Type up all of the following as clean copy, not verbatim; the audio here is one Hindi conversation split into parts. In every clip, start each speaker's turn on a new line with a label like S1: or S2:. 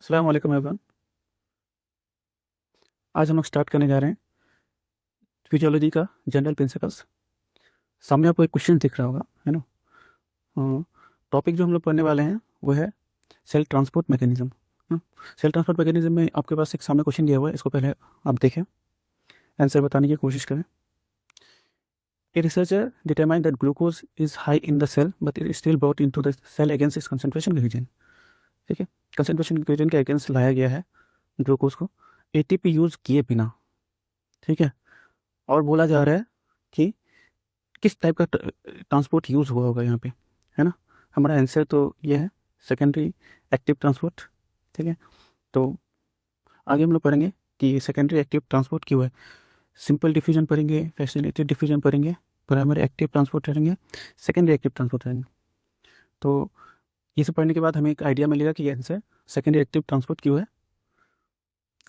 S1: अस्सलाम वालेकुम एवरीवन। आज हम लोग स्टार्ट करने जा रहे हैं फिजियोलॉजी का जनरल प्रिंसिपल्स। सामने आपको एक क्वेश्चन दिख रहा होगा, है ना। टॉपिक जो हम लोग पढ़ने वाले हैं वो है cell transport mechanism. Cell transport mechanism में आपके पास एक सामने क्वेश्चन दिया हुआ है, इसको पहले आप देखें, आंसर बताने की कोशिश करें। A researcher determine that glucose is high in the cell but it is still brought in to the cell against its concentration region. ठीक है, कंसनट्रेशन रीजन के अगेंस्ट लाया गया है ग्लूकोज को एटीपी यूज किए बिना। ठीक है, और बोला जा रहा है कि किस टाइप का ट्रांसपोर्ट यूज़ हुआ होगा यहाँ पे, है ना। हमारा आंसर तो ये है सेकेंडरी एक्टिव ट्रांसपोर्ट। ठीक है, तो आगे हम लोग पढ़ेंगे कि सेकेंडरी एक्टिव ट्रांसपोर्ट क्यों है। सिंपल डिफ्यूजन पढ़ेंगे, फैसिलिटेटेड डिफ्यूजन पढ़ेंगे, प्राइमरी एक्टिव ट्रांसपोर्ट पढ़ेंगे, सेकेंडरी एक्टिव ट्रांसपोर्ट पढ़ेंगे। तो ये सब पढ़ने के बाद हमें एक आइडिया मिलेगा कि ये आंसर सेकेंडरी एक्टिव ट्रांसपोर्ट क्यों है।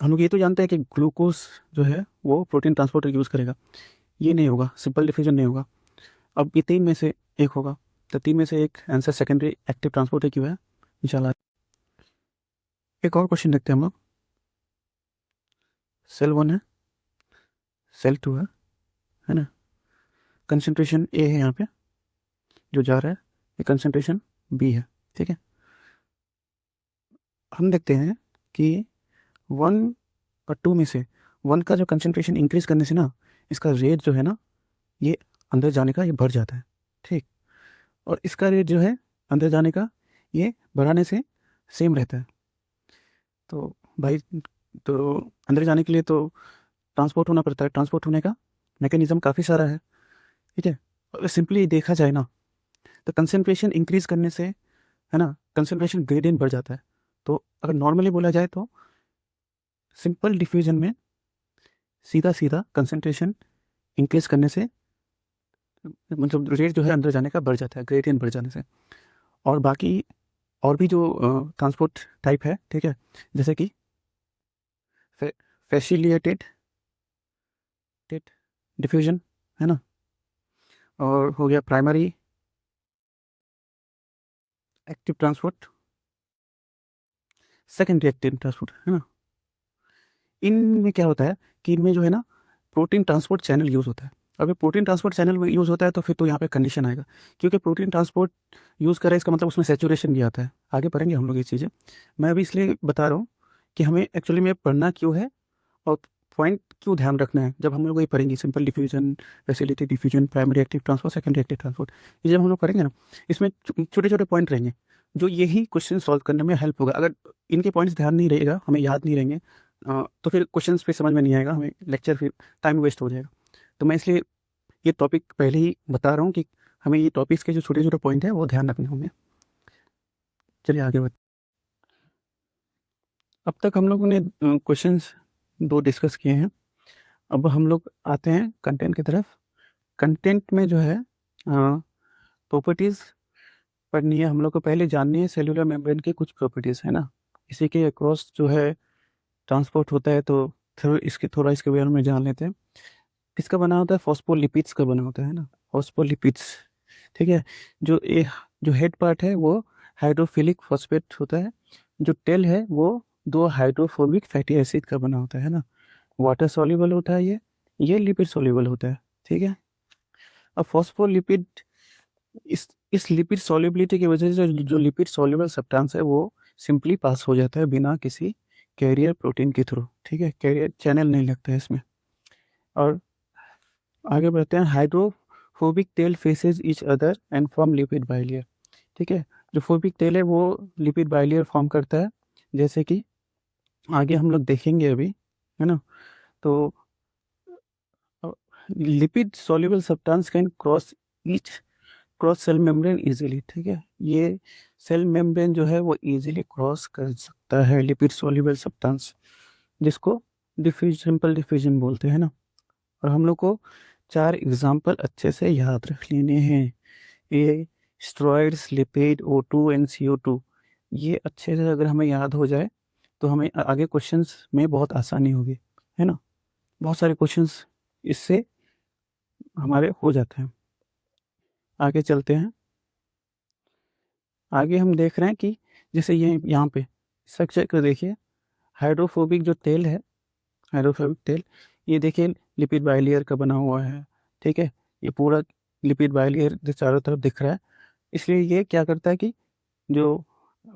S1: हम लोग ये तो जानते हैं कि ग्लूकोज जो है वो प्रोटीन ट्रांसपोर्टर यूज़ करेगा, ये नहीं होगा, सिंपल डिफ्यूजन नहीं होगा। अब ये तीन में से एक होगा, तो तीन में से एक आंसर सेकेंडरी एक्टिव ट्रांसपोर्ट क्यों है इंशाल्लाह। एक और क्वेश्चन देखते हैं हम लोग। सेल 1 है, सेल 2 है ना। कंसंट्रेशन ए है यहाँ पे जो जा रहा है, ये कंसंट्रेशन बी है। ठीक है, हम देखते हैं कि 1 और 2 में से 1 का जो कंसंट्रेशन इंक्रीज करने से ना, इसका रेट जो है ना, ये अंदर जाने का ये बढ़ जाता है। ठीक, और इसका रेट जो है अंदर जाने का ये बढ़ाने से सेम रहता है। तो भाई, तो अंदर जाने के लिए तो ट्रांसपोर्ट होना पड़ता है, ट्रांसपोर्ट होने का मैकेनिज्म काफ़ी सारा है। ठीक है, अगर सिंपली देखा जाए ना, तो कंसंट्रेशन इंक्रीज करने से, है ना, कंसंट्रेशन ग्रेडियंट बढ़ जाता है। तो अगर नॉर्मली बोला जाए तो सिंपल डिफ्यूजन में सीधा सीधा कंसंट्रेशन इंक्रीज करने से मतलब रेट जो है अंदर जाने का बढ़ जाता है, ग्रेडियंट बढ़ जाने से। और बाकी और भी जो ट्रांसपोर्ट टाइप है, ठीक है, जैसे कि फैसिलिटेटेड डिफ्यूजन, है ना, और हो गया primary active transport, secondary active transport, है ना। इनमें क्या होता है कि इनमें जो है ना प्रोटीन ट्रांसपोर्ट चैनल यूज़ होता है। अगर प्रोटीन ट्रांसपोर्ट चैनल में यूज़ होता है तो फिर तो यहाँ पे कंडीशन आएगा, क्योंकि प्रोटीन ट्रांसपोर्ट यूज़ करें इसका मतलब उसमें सैचुरेशन भी आता है। आगे पढ़ेंगे हम लोग ये चीज़ें, मैं अभी इसलिए बता रहा हूँ कि हमें एक्चुअली में पढ़ना क्यों है और पॉइंट क्यों ध्यान रखना है जब हम लोग ये पढ़ेंगे। Simple diffusion, facility diffusion, primary active transport, secondary active transport, ये जब हम लोग पढ़ेंगे ना, इसमें छोटे छोटे पॉइंट रहेंगे जो यही क्वेश्चन सॉल्व करने में हेल्प होगा। अगर इनके पॉइंट्स ध्यान नहीं रहेगा, हमें याद नहीं रहेंगे, तो फिर क्वेश्चंस पे समझ में नहीं आएगा, हमें लेक्चर फिर टाइम वेस्ट हो जाएगा। तो मैं इसलिए ये टॉपिक पहले ही बता रहा हूँ कि हमें ये टॉपिक्स के जो छोटे छोटे पॉइंट है वो ध्यान रखने होंगे। चलिए आगे बढ़ते। अब तक हम लोगों ने क्वेश्चंस दो डिस्कस किए हैं, अब हम लोग आते हैं कंटेंट की तरफ। कंटेंट में जो है प्रॉपर्टीज़ पढ़नी है हम लोग को, पहले जाननी है सेलुलर मेम्ब्रेन की कुछ प्रॉपर्टीज़, है ना। इसी के अक्रॉस जो है ट्रांसपोर्ट होता है, तो थोड़ा इसके बारे में जान लेते हैं। किसका बना होता है, फॉस्फोलिपिड्स का बना होता है ना, फॉस्फोलिपिड्स। ठीक है, जो ए जो हेड पार्ट है वो हाइड्रोफिलिक फॉस्फेट होता है, जो टेल है वो दो हाइड्रोफोबिक फैटी एसिड का बना होता है ना। वाटर सॉल्युबल होता है ये लिपिड सॉल्युबल होता है। ठीक है, अब फॉस्फोलिपिड इस लिपिड सॉल्युबिलिटी की वजह से जो लिपिड सॉल्युबल सब्सटेंस है वो सिंपली पास हो जाता है बिना किसी कैरियर प्रोटीन के थ्रू। ठीक है, कैरियर चैनल नहीं लगता है इसमें। और आगे बढ़ते हैं। Hydrophobic tell faces each other and form lipid bilayer. ठीक है, जो फोबिक टेल है वो लिपिड बाइलेयर फॉर्म करता है, जैसे कि आगे हम लोग देखेंगे अभी, है ना। तो lipid soluble substance can cross sell membrane easily. ठीक है, ये सेल मेम्ब्रेन जो है वो इजीली क्रॉस कर सकता है लिपिड सॉल्युबल सब्सटेंस, जिसको सिंपल डिफ्यूजन बोलते हैं ना। और हम लोग को चार एग्जाम्पल अच्छे से याद रख लेने हैं। ये steroids, lipid, O2 and CO2, ये अच्छे से अगर हमें याद हो जाए तो हमें आगे क्वेश्चंस में बहुत आसानी होगी, है ना। बहुत सारे क्वेश्चंस इससे हमारे हो जाते हैं। आगे चलते हैं। आगे हम देख रहे हैं कि जैसे ये यहाँ पे स्ट्रक्चर को देखिए, हाइड्रोफोबिक जो तेल है, हाइड्रोफोबिक तेल, ये देखिए लिपिड बाइलेयर का बना हुआ है, ठीक है। ये पूरा लिपिड बाइलेयर जो चारों तरफ दिख रहा है, इसलिए ये क्या करता है कि जो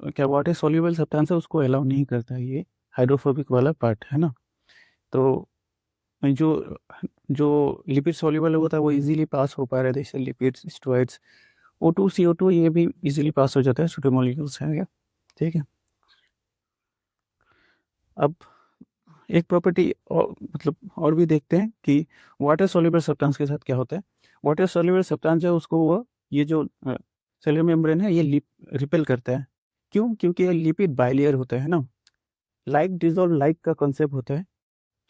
S1: क्या वाटर सॉल्युबल सब्सटेंस है उसको अलाउ नहीं करता है, ये हाइड्रोफोबिक वाला पार्ट है ना। तो जो जो लिपिड सॉल्युबल होता है वो इजीली पास हो पा रहा है, जैसे लिपिड्स, स्टेरॉइड्स, O2 CO2, ये भी इजीली पास हो जाता है, छोटे मॉलिक्यूल्स हैं, ठीक है। अब एक प्रॉपर्टी और मतलब और भी देखते हैं कि वाटर सॉल्युबल सब्सटेंस के साथ क्या होता है। वाटर सॉल्युबल सब्सटेंस है उसको वो ये जो सेलुलर मेम्ब्रेन है ये रिपेल करता है। क्यों? क्योंकि ये लिपिड बाइलेयर होता है ना, लाइक डिजॉल्व लाइक का कॉन्सेप्ट होता है।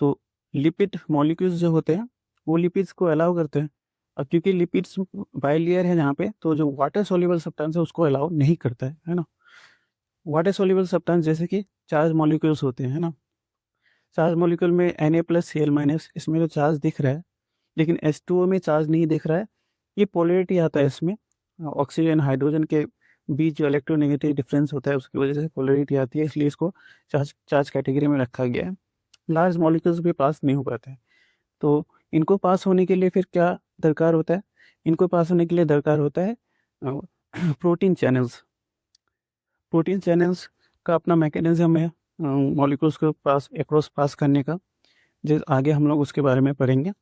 S1: तो लिपिड मॉलिक्यूल्स जो होते हैं वो लिपिड्स को अलाउ करते हैं। अब क्योंकि लिपिड्स बाइलेयर है यहाँ पे, तो जो वाटर सॉल्युबल सब्सटेंस है उसको अलाउ नहीं करता है ना। वाटर सॉल्युबल सब्सटेंस जैसे कि चार्ज मॉलिक्यूल्स होते हैं, है ना। चार्ज मॉलिक्यूल में Na+Cl-, इसमें जो चार्ज दिख रहा है, लेकिन H2O में चार्ज नहीं दिख रहा है। ये पोलैरिटी आता है इसमें, ऑक्सीजन हाइड्रोजन के बीच जो इलेक्ट्रोनेगेटिव डिफरेंस होता है उसकी वजह से पोलैरिटी आती है, इसलिए इसको चार्ज चार्ज कैटेगरी में रखा गया है। लार्ज मॉलिक्यूल्स भी पास नहीं हो पाते हैं। तो इनको पास होने के लिए फिर क्या दरकार होता है? इनको पास होने के लिए दरकार होता है प्रोटीन चैनल्स। प्रोटीन चैनल्स का अपना मैकेनिज्म है मॉलिक्यूल्स को पास एक्रॉस पास करने का, जो आगे हम लोग उसके बारे में पढ़ेंगे।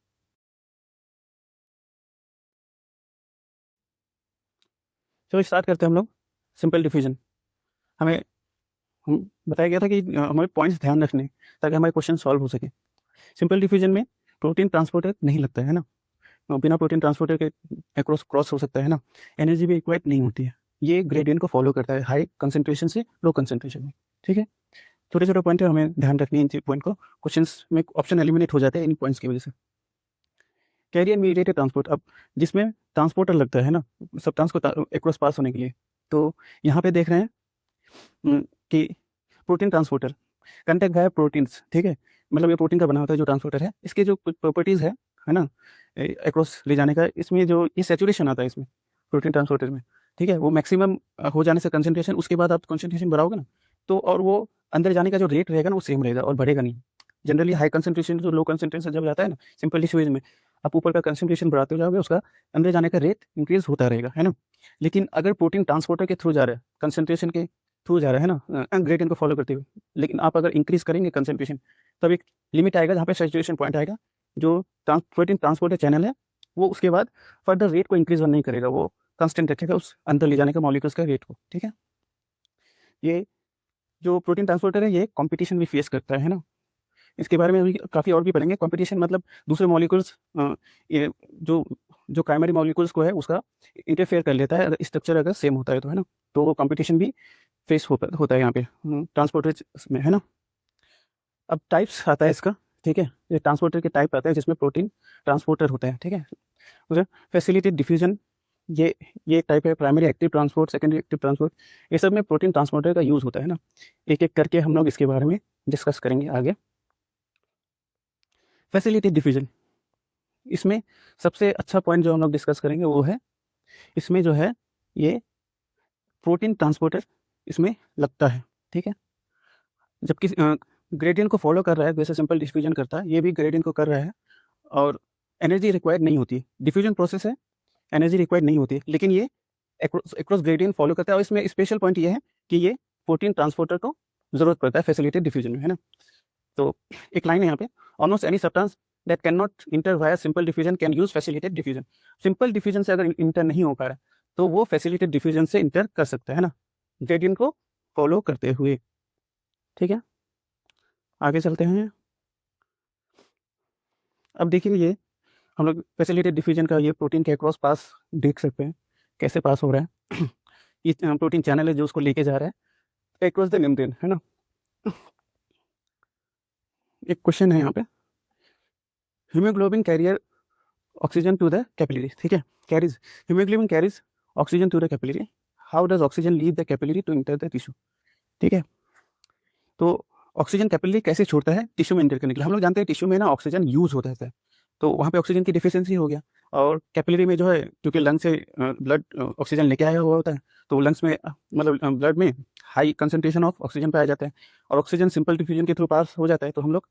S1: चलो स्टार्ट करते हैं हम लोग। सिंपल डिफिजन, हमें हम बताया गया था कि हमें पॉइंट्स ध्यान रखने ताकि हमारे क्वेश्चन सॉल्व हो सके। सिंपल डिफिजन में प्रोटीन ट्रांसपोर्टर नहीं लगता है ना, बिना प्रोटीन ट्रांसपोर्टर के एक्रॉस क्रॉस हो सकता है ना। एनर्जी भी इक्वाइट नहीं होती है, ये ग्रेडियंट को फॉलो करता है हाई कंसंट्रेशन से लो कंसंट्रेशन में, ठीक है। छोटे छोटे पॉइंट है, हमें ध्यान रखनी है इन पॉइंट को, क्वेश्चंस में ऑप्शन एलिमिनेट हो जाते हैं इन पॉइंट्स की वजह से। कैरियर मीडिएटेड ट्रांसपोर्ट, अब जिसमें ट्रांसपोर्टर लगता है ना सब्सटेंस को एक्रॉस पास होने के लिए, तो यहाँ पे देख रहे हैं कि प्रोटीन ट्रांसपोर्टर कंटेक्ट है प्रोटीन्स, ठीक है। मतलब ये प्रोटीन का बना होता है जो ट्रांसपोर्टर है, इसके जो कुछ प्रॉपर्टीज़ है ना एक्रॉस ले जाने का, इसमें जो ये सैचुरेशन आता है इसमें प्रोटीन ट्रांसपोर्टर में, ठीक है। वो मैक्सिमम हो जाने से कंसंट्रेशन, उसके बाद आप कंसंट्रेशन बढ़ाओगे ना, तो और वो अंदर जाने का जो रेट रहेगा ना वो सेम रहेगा और बढ़ेगा नहीं। जनरली हाई कंसंट्रेशन जो लो कंसंट्रेशन जब जाता है ना सिंपल डिफ्यूजन में, आप ऊपर का कंसंट्रेशन बढ़ाते हो जाओगे, उसका अंदर जाने का रेट इंक्रीज होता रहेगा, है ना। लेकिन अगर प्रोटीन ट्रांसपोर्टर के थ्रू जा रहा है, कंसंट्रेशन के थ्रू जा रहा है ना ग्रेडियंट को फॉलो करते हुए, लेकिन आप अगर इंक्रीज करेंगे कंसंट्रेशन, तब एक लिमिट आएगा जहाँ पे सैचुरेशन पॉइंट आएगा, जो प्रोटीन ट्रांसपोर्टर चैनल है वो उसके बाद फर्दर रेट को इंक्रीज नहीं करेगा, वो कांस्टेंट रखेगा उस अंदर ले जाने का मॉलिक्यूल्स का रेट को, ठीक है। ये जो प्रोटीन ट्रांसपोर्टर है ये कंपटीशन भी फेस करता है ना, इसके बारे में अभी काफ़ी और भी पढ़ेंगे। कंपटीशन मतलब दूसरे मॉलिक्यूल्स ये जो जो प्राइमरी मॉलिक्यूल्स को है उसका इंटरफेयर कर लेता है, अगर स्ट्रक्चर अगर सेम होता है तो, है ना। तो वो कंपटीशन भी फेस होता है यहाँ पे ट्रांसपोर्टर में, है ना। अब टाइप्स आता है इसका, ठीक है। ये ट्रांसपोर्टर के टाइप आता है जिसमें प्रोटीन ट्रांसपोर्टर होता है, ठीक है। उसे फैसिलिटेट डिफ्यूजन, ये एक टाइप है। Primary active transport, secondary active transport, ये सब में प्रोटीन ट्रांसपोर्टर का यूज़ होता है ना। एक एक करके हम लोग इसके बारे में डिस्कस करेंगे आगे। फैसिलिटेट डिफ्यूजन, इसमें सबसे अच्छा पॉइंट जो हम लोग डिस्कस करेंगे वो है, इसमें जो है ये प्रोटीन ट्रांसपोर्टर इसमें लगता है, ठीक है। जबकि ग्रेडियंट को फॉलो कर रहा है, जैसे सिंपल डिफ्यूजन करता है, ये भी ग्रेडियंट को कर रहा है और एनर्जी रिक्वायर्ड नहीं होती। डिफ्यूजन प्रोसेस है, एनर्जी रिक्वायर्ड नहीं होती, लेकिन ये एक्रॉस ग्रेडियंट फॉलो करता है। और इसमें स्पेशल पॉइंट ये है कि ये प्रोटीन ट्रांसपोर्टर को जरूरत पड़ता है फैसिलिटेट डिफ्यूजन में, है ना। तो एक लाइन है यहाँ पे, almost any substance that can not inter via simple diffusion can use facilitate diffusion. Simple diffusion से अगर इंटर नहीं हो पा रहा तो वो फैसिलिटेट डिफ्यूजन से इंटर कर सकता है ना, ग्रेडियंट को फॉलो करते हुए, ठीक है। आगे चलते हैं। अब देखिए ये हम लोग फैसिलिटेट डिफ्यूजन का ये प्रोटीन के अक्रॉस पास देख सकते हैं कैसे पास हो रहा है। ये प्रोटीन चैनल है जो उसको लेके जा रहा है अक्रॉस द मेम्ब्रेन, है ना। एक क्वेश्चन है यहाँ पे, haemoglobin carrier oxygen to the capillary, ठीक है। Carries haemoglobin carries oxygen to the capillary, how does oxygen leave the capillary to enter the tissue, ठीक है। तो ऑक्सीजन कैपिलरी कैसे छोड़ता है टिश्यू में इंटर करने के लिए। हम लोग जानते हैं टिश्यू में ना ऑक्सीजन यूज होता है, तो वहाँ पे ऑक्सीजन की डिफिशियंसी हो गया, और कैपिलरी में जो है क्योंकि लंग से ब्लड ऑक्सीजन लेके आया हुआ होता है, तो लंग्स में मतलब ब्लड में हाई कंसंट्रेशन ऑफ ऑक्सीजन पाया जाता है और ऑक्सीजन सिंपल डिफ्यूजन के थ्रू पास हो जाता है, तो हम लोग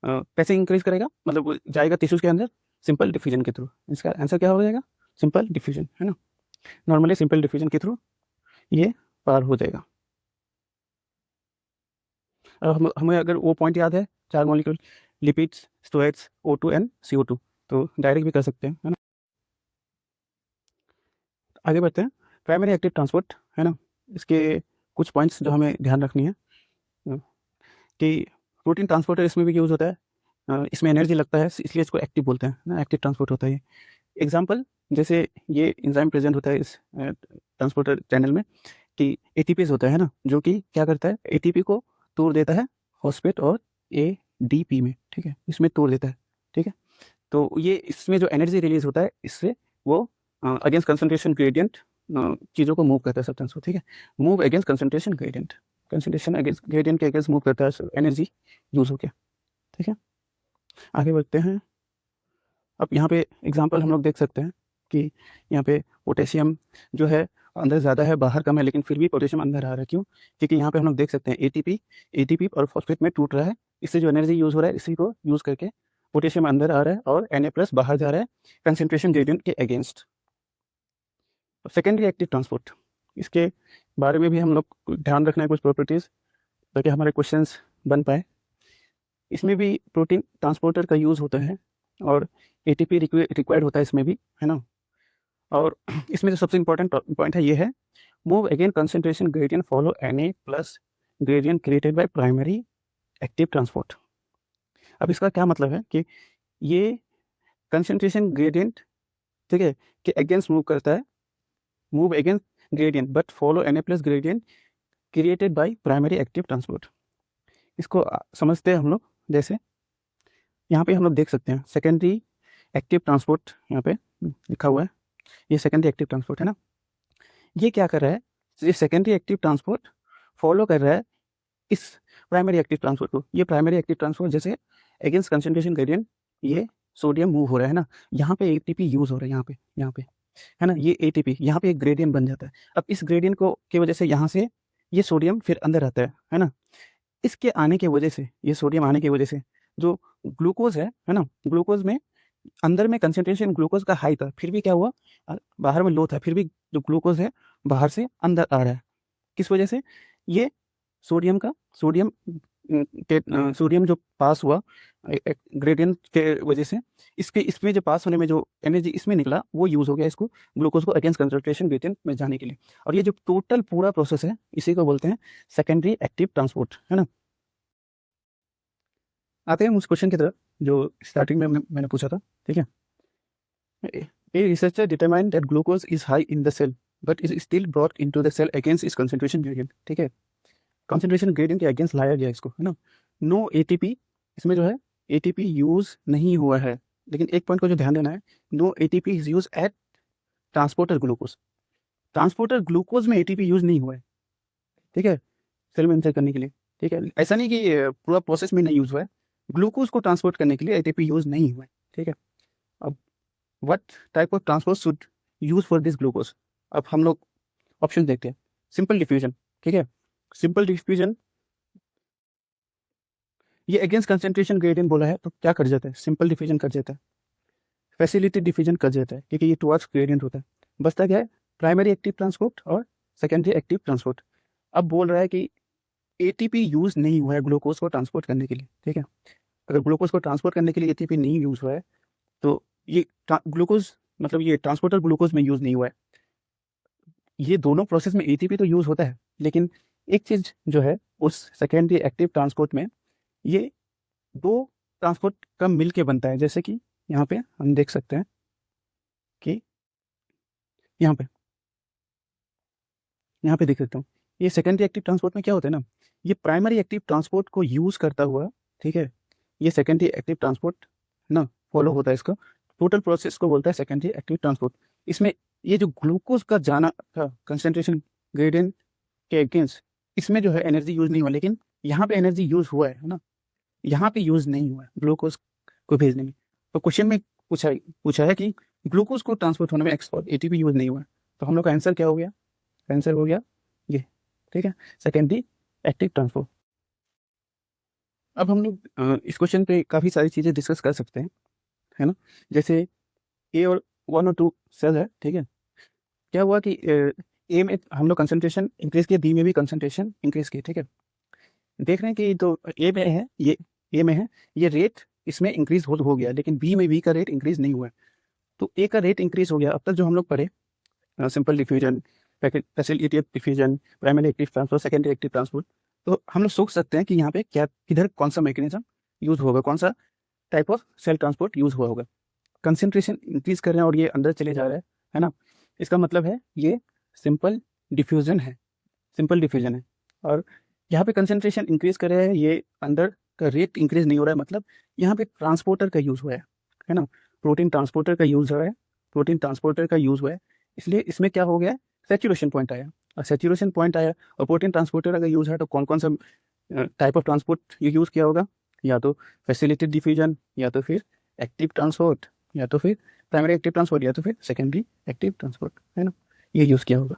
S1: कैसे इंक्रीज करेगा, मतलब वो जाएगा टिश्यूज के अंदर सिंपल डिफ्यूजन के थ्रू। इसका आंसर क्या हो जाएगा, सिंपल डिफ्यूजन, है ना। नॉर्मली सिंपल डिफ्यूजन के थ्रू ये पार हो जाएगा। अब हमें अगर वो पॉइंट याद है, 4 molecule lipids, स्टोएट्स, O2 and CO2, तो डायरेक्ट भी कर सकते हैं, है ना। आगे बढ़ते हैं, प्राइमरी एक्टिव ट्रांसपोर्ट, है ना। इसके कुछ पॉइंट्स जो हमें ध्यान रखनी है कि प्रोटीन ट्रांसपोर्टर इसमें भी यूज़ होता है, इसमें एनर्जी लगता है इसलिए इसको एक्टिव बोलते हैं ना, एक्टिव ट्रांसपोर्ट होता है ये। एग्जांपल जैसे ये एंजाइम प्रेजेंट होता है इस ट्रांसपोर्टर चैनल में कि एटीपीज होता है ना, जो कि क्या करता है, एटीपी को तोड़ देता है फॉस्फेट और एडीपी में, ठीक है, इसमें तोड़ देता है, ठीक है। तो ये इसमें जो एनर्जी रिलीज होता है इससे वो अगेंस्ट कंसंट्रेशन ग्रेडियंट चीज़ों को मूव करता है, सब्सटेंस को, ठीक है, move against concentration gradient, concentration against gradient के अगेंस्ट मूव करता है एनर्जी यूज होकर, ठीक है। आगे बढ़ते हैं। अब यहाँ पे एग्जांपल हम लोग देख सकते हैं कि यहाँ पे पोटेशियम जो है अंदर ज़्यादा है, बाहर कम है, लेकिन फिर भी पोटेशियम अंदर आ रहा है, क्यों, क्योंकि यहाँ पे हम लोग देख सकते हैं एटीपी और फॉस्फेट में टूट रहा है, इससे जो एनर्जी यूज़ हो रहा है इसी को यूज़ करके पोटेशियम अंदर आ रहा है और Na+ बाहर जा रहा है कंसंट्रेशन ग्रेडियंट के अगेंस्ट। सेकेंडरी एक्टिव ट्रांसपोर्ट, इसके बारे में भी हम लोग को ध्यान रखना है, कुछ प्रॉपर्टीज़, ताकि हमारे क्वेश्चंस बन पाए। इसमें भी प्रोटीन ट्रांसपोर्टर का यूज़ होता है और एटीपी रिक्वायर्ड होता है इसमें भी, है ना। और इसमें जो सबसे इंपॉर्टेंट पॉइंट है ये है, move again concentration gradient follow Na+ gradient created by primary active transport. अब इसका क्या मतलब है कि ये कंसंट्रेशन ग्रेडियंट, ठीक है, के अगेंस्ट मूव करता है, move against gradient but follow Na+ gradient created by primary active transport. इसको समझते हैं हम लोग, जैसे यहाँ पे हम लोग देख सकते हैं सेकेंडरी एक्टिव ट्रांसपोर्ट, यहाँ पे लिखा हुआ है, ये सेकेंडरी एक्टिव ट्रांसपोर्ट है ना। ये क्या कर रहा है, ये सेकेंडरी एक्टिव ट्रांसपोर्ट फॉलो कर रहा है इस प्राइमरी एक्टिव ट्रांसपोर्ट को। ये प्राइमरी एक्टिव ट्रांसपोर्ट जैसे अगेंस्ट कंसंट्रेशन ग्रेडियंट ये सोडियम मूव हो रहा है ना, यहाँ पे एटीपी यूज हो रहा है, यहाँ पे है ना, ये एटीपी यहाँ पे एक ग्रेडियंट बन जाता है। अब इस ग्रेडियंट को की वजह से यहाँ से ये सोडियम फिर अंदर आता है ना। इसके आने की वजह से, ये सोडियम आने की वजह से जो ग्लूकोज है ना, ग्लूकोज में अंदर में कंसंट्रेशन ग्लूकोज का हाई था, फिर भी क्या हुआ, बाहर में लो था, फिर भी जो ग्लूकोज है बाहर से अंदर आ रहा है, किस वजह से, ये सोडियम जो पास हुआ ग्रेडियंट के वजह से, इसमें जो पास होने में जो एनर्जी इसमें निकला वो यूज़ हो गया इसको ग्लूकोज को अगेंस्ट कंसंट्रेशन ग्रेडियंट में जाने के लिए। और ये जो टोटल पूरा प्रोसेस है इसी को बोलते हैं सेकेंडरी एक्टिव ट्रांसपोर्ट, है ना। आते हैं उस क्वेश्चन की तरफ जो स्टार्टिंग में मैंने पूछा था, ठीक है। A researcher determined that glucose is high in the cell but is still brought into the cell against its concentration gradient, ठीक है, कंसंट्रेशन ग्रेडियंट के अगेंस्ट लाया गया इसको, है ना। नो एटीपी, इसमें जो है एटीपी यूज नहीं हुआ है, लेकिन एक पॉइंट को जो ध्यान देना है, no ATP is use at transporter glucose, transporter glucose में एटीपी यूज नहीं हुआ है, ठीक है, सेल में इंसर्ट करने के लिए, ठीक है। ऐसा नहीं कि पूरा प्रोसेस में नहीं यूज हुआ है, ग्लूकोज को ट्रांसपोर्ट करने के लिए एटीपी यूज नहीं हुआ है, ठीक है। अब what type of transport should use for this glucose, अब हम लोग ऑप्शन देखते हैं। सिंपल डिफ्यूजन, ठीक है, सिंपल डिफ्यूजन ये अगेंस्ट कंसंट्रेशन ग्रेडियंट बोला है तो क्या कर जाता है, सिंपल डिफ्यूजन कर जाता है, फैसिलिटी डिफ्यूजन कर जाता है, क्योंकि ये टुवर्ड्स ग्रेडियंट होता है। बचता क्या है, प्राइमरी एक्टिव ट्रांसपोर्ट और सेकेंडरी एक्टिव ट्रांसपोर्ट। अब बोल रहा है कि एटीपी यूज नहीं हुआ है ग्लूकोज को ट्रांसपोर्ट करने के लिए, ठीक है। अगर ग्लूकोज को ट्रांसपोर्ट करने के लिए एटीपी नहीं यूज हुआ है तो ये ग्लूकोज, मतलब ये ट्रांसपोर्टर ग्लूकोज में यूज नहीं हुआ है। ये दोनों प्रोसेस में एटीपी तो यूज होता है, लेकिन एक चीज जो है उस सेकेंडरी एक्टिव ट्रांसपोर्ट में ये दो ट्रांसपोर्ट का मिल के बनता है, जैसे कि यहाँ पे हम देख सकते हैं कि यहाँ पे देख सकता हूँ, ये सेकेंडरी एक्टिव ट्रांसपोर्ट में क्या होता है ना, ये प्राइमरी एक्टिव ट्रांसपोर्ट को यूज करता हुआ, ठीक है, ये सेकेंडरी एक्टिव ट्रांसपोर्ट ना फॉलो होता है, इसका टोटल प्रोसेस को बोलता है सेकेंडरी एक्टिव ट्रांसपोर्ट। इसमें ये जो ग्लूकोज का जाना था कंसंट्रेशन ग्रेडियंट के अगेंस्ट, इसमें जो है एनर्जी यूज नहीं हुआ, लेकिन यहाँ पे एनर्जी यूज हुआ है ना, यहाँ पे यूज नहीं हुआ है ग्लूकोज को भेजने में। तो क्वेश्चन में पूछा है कि ग्लूकोज को ट्रांसपोर्ट होने में एक्सपोर्ट एटीपी यूज नहीं हुआ है, तो हम लोग का आंसर क्या हो गया, आंसर हो गया ये ठीक है, सेकेंडरी एक्टिव ट्रांसपोर्ट। अब हम लोग इस क्वेश्चन पे काफ़ी सारी चीज़ें डिस्कस कर सकते हैं, है ना। जैसे ए और 1 और 2 सेल है, ठीक है। क्या हुआ कि ए में हम लोग कंसंट्रेशन इंक्रीज किया, बी में भी कंसंट्रेशन इंक्रीज की, ठीक है। देख रहे हैं कि तो ए में है, ये ए में है, ये रेट इसमें इंक्रीज हो गया, लेकिन बी का रेट इंक्रीज नहीं हुआ है। तो ए का रेट इंक्रीज हो गया। अब तक जो हम लोग पढ़े simple diffusion, facilitative diffusion, primary active transport, secondary active transport, तो हम लोग सोच सकते हैं कि यहाँ पे क्या किधर कौन सा मैकेनिज्म यूज होगा, कौन सा type of cell transport use हुआ होगा। कंसंट्रेशन इंक्रीज कर रहे हैं और ये अंदर चले जा रहा है ना। इसका मतलब है ये सिंपल डिफ्यूजन है, सिंपल डिफ्यूजन है। और यहाँ पे कंसंट्रेशन इंक्रीज कर रहे हैं, ये अंदर का रेट इंक्रीज नहीं हो रहा है, मतलब यहाँ पे ट्रांसपोर्टर का यूज़ हुआ है ना। प्रोटीन ट्रांसपोर्टर का यूज़ हुआ है, प्रोटीन ट्रांसपोर्टर का यूज़ हुआ है, इसलिए इसमें क्या हो गया, सैचुरेशन पॉइंट आया। और सैचुरेशन पॉइंट आया और प्रोटीन ट्रांसपोर्टर अगर यूज़ है तो कौन कौन सा टाइप ऑफ ट्रांसपोर्ट ये यूज़ किया होगा, या तो फैसिलिटेटेड डिफ्यूजन, या तो फिर एक्टिव ट्रांसपोर्ट, या तो फिर प्राइमरी एक्टिव ट्रांसपोर्ट, या तो फिर सेकेंडरी एक्टिव ट्रांसपोर्ट, है ना, ये यूज़ किया होगा।